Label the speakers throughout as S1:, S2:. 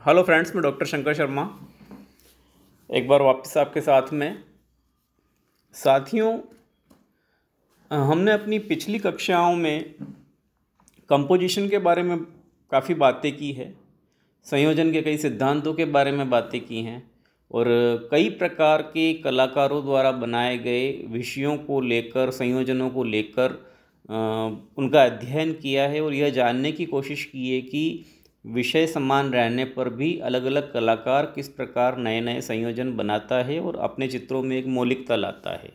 S1: Hello friends, मैं doctor Shankar Sharma एक बार वापस आपके साथ में। साथियों, हमने अपनी पिछली कक्षाओं में कंपोजिशन के बारे में काफ़ी बातें की है, संयोजन के कई सिद्धांतों के बारे में बातें की हैं और कई प्रकार के कलाकारों द्वारा बनाए गए विषयों को लेकर, संयोजनों को लेकर उनका अध्ययन किया है और यह जानने की कोशिश की है कि विषय समान रहने पर भी अलग अलग कलाकार किस प्रकार नए नए संयोजन बनाता है और अपने चित्रों में एक मौलिकता लाता है।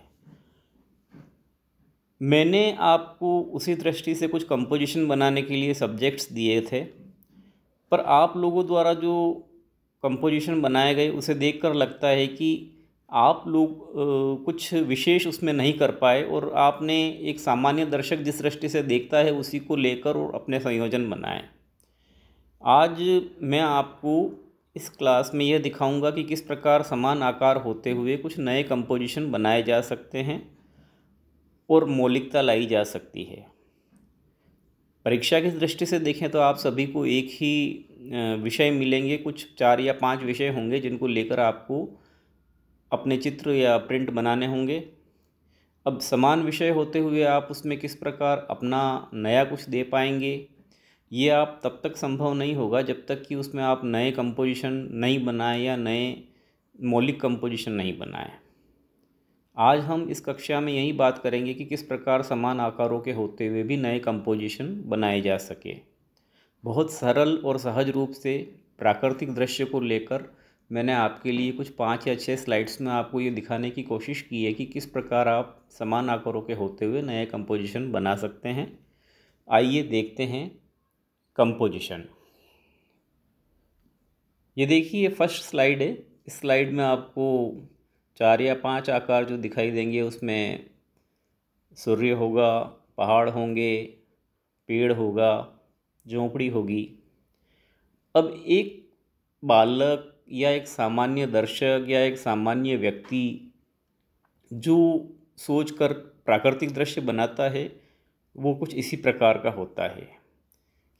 S1: मैंने आपको उसी दृष्टि से कुछ कंपोजिशन बनाने के लिए सब्जेक्ट्स दिए थे, पर आप लोगों द्वारा जो कंपोजिशन बनाए गए उसे देखकर लगता है कि आप लोग कुछ विशेष उसमें नहीं कर पाए और आपने एक सामान्य दर्शक जिस दृष्टि से देखता है उसी को लेकर और अपने संयोजन बनाए। आज मैं आपको इस क्लास में यह दिखाऊंगा कि किस प्रकार समान आकार होते हुए कुछ नए कंपोजिशन बनाए जा सकते हैं और मौलिकता लाई जा सकती है। परीक्षा की दृष्टि से देखें तो आप सभी को एक ही विषय मिलेंगे, कुछ 4 या 5 विषय होंगे जिनको लेकर आपको अपने चित्र या प्रिंट बनाने होंगे। अब समान विषय होते हुए आप उसमें किस प्रकार अपना नया कुछ दे पाएंगे, ये आप तब तक संभव नहीं होगा जब तक कि उसमें आप नए कंपोजिशन नहीं बनाएं या नए मौलिक कंपोजिशन नहीं बनाएं। आज हम इस कक्षा में यही बात करेंगे कि किस प्रकार समान आकारों के होते हुए भी नए कंपोजिशन बनाए जा सके। बहुत सरल और सहज रूप से प्राकृतिक दृश्य को लेकर मैंने आपके लिए कुछ 5 या 6 स्लाइड्स में आपको ये दिखाने की कोशिश की है कि किस प्रकार आप समान आकारों के होते हुए नए कंपोजिशन बना सकते हैं। आइए देखते हैं कंपोजिशन। ये देखिए, फर्स्ट स्लाइड है। इस स्लाइड में आपको 4 या 5 आकार जो दिखाई देंगे उसमें सूर्य होगा, पहाड़ होंगे, पेड़ होगा, झोंपड़ी होगी। अब एक बालक या एक सामान्य दर्शक या एक सामान्य व्यक्ति जो सोचकर प्राकृतिक दृश्य बनाता है वो कुछ इसी प्रकार का होता है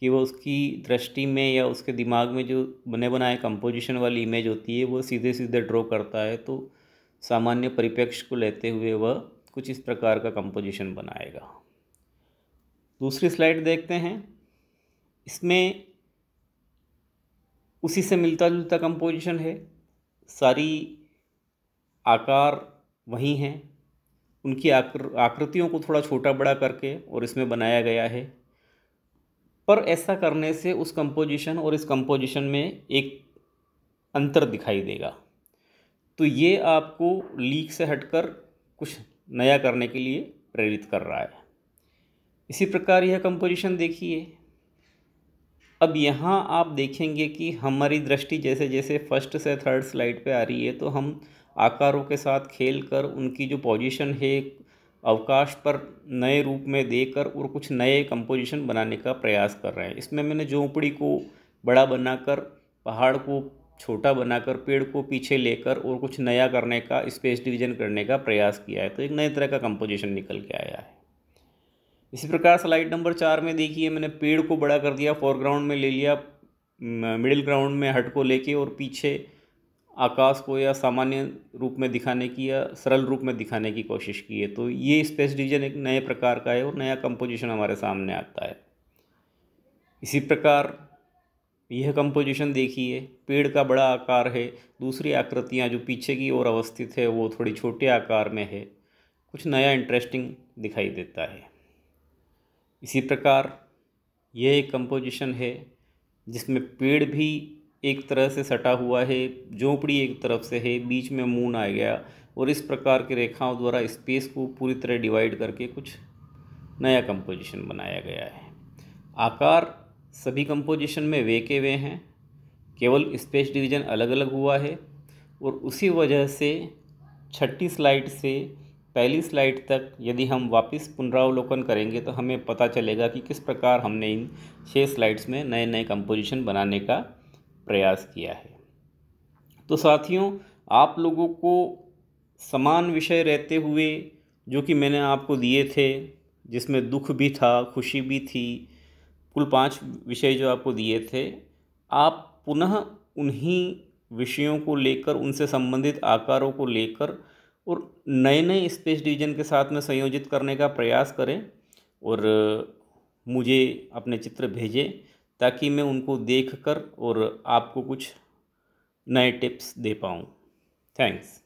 S1: कि वो उसकी दृष्टि में या उसके दिमाग में जो बने बनाए कंपोजिशन वाली इमेज होती है वो सीधे सीधे ड्रॉ करता है। तो सामान्य परिप्रेक्ष्य को लेते हुए वह कुछ इस प्रकार का कंपोजिशन बनाएगा। दूसरी स्लाइड देखते हैं। इसमें उसी से मिलता जुलता कंपोजिशन है, सारी आकार वही हैं, उनकी आकृतियों को थोड़ा छोटा बड़ा करके और इसमें बनाया गया है। पर ऐसा करने से उस कंपोजिशन और इस कंपोजिशन में एक अंतर दिखाई देगा। तो ये आपको लीक से हटकर कुछ नया करने के लिए प्रेरित कर रहा है। इसी प्रकार यह कंपोजिशन देखिए। अब यहाँ आप देखेंगे कि हमारी दृष्टि जैसे जैसे फर्स्ट से थर्ड स्लाइड पे आ रही है तो हम आकारों के साथ खेलकर उनकी जो पोजीशन है अवकाश पर नए रूप में देकर और कुछ नए कंपोजिशन बनाने का प्रयास कर रहे हैं। इसमें मैंने झोंपड़ी को बड़ा बनाकर, पहाड़ को छोटा बनाकर, पेड़ को पीछे लेकर और कुछ नया करने का, स्पेस डिवीजन करने का प्रयास किया है। तो एक नए तरह का कंपोजिशन निकल के आया है। इसी प्रकार स्लाइड नंबर 4 में देखिए, मैंने पेड़ को बड़ा कर दिया, फोरग्राउंड में ले लिया, मिडिल ग्राउंड में हट को लेके और पीछे आकाश को या सामान्य रूप में दिखाने की या सरल रूप में दिखाने की कोशिश की है। तो ये स्पेस डिवीजन एक नए प्रकार का है और नया कंपोजिशन हमारे सामने आता है। इसी प्रकार यह कंपोजिशन देखिए, पेड़ का बड़ा आकार है, दूसरी आकृतियाँ जो पीछे की ओर अवस्थित है वो थोड़ी छोटे आकार में है, कुछ नया इंटरेस्टिंग दिखाई देता है। इसी प्रकार यह एक कंपोजिशन है जिसमें पेड़ भी एक तरह से सटा हुआ है, झोंपड़ी एक तरफ से है, बीच में मून आ गया और इस प्रकार की रेखाओं द्वारा स्पेस को पूरी तरह डिवाइड करके कुछ नया कंपोजिशन बनाया गया है। आकार सभी कंपोजिशन में वे के वे हैं, केवल स्पेस डिवीजन अलग अलग हुआ है और उसी वजह से छठी स्लाइड से पहली स्लाइड तक यदि हम वापस पुनरावलोकन करेंगे तो हमें पता चलेगा कि किस प्रकार हमने इन 6 स्लाइड्स में नए नए कंपोजिशन बनाने का प्रयास किया है। तो साथियों, आप लोगों को समान विषय रहते हुए जो कि मैंने आपको दिए थे, जिसमें दुख भी था, खुशी भी थी, कुल 5 विषय जो आपको दिए थे, आप पुनः उन्हीं विषयों को लेकर, उनसे संबंधित आकारों को लेकर और नए नए स्पेस डिवीजन के साथ में संयोजित करने का प्रयास करें और मुझे अपने चित्र भेजें, ताकि मैं उनको देखकर और आपको कुछ नए टिप्स दे पाऊँ। थैंक्स।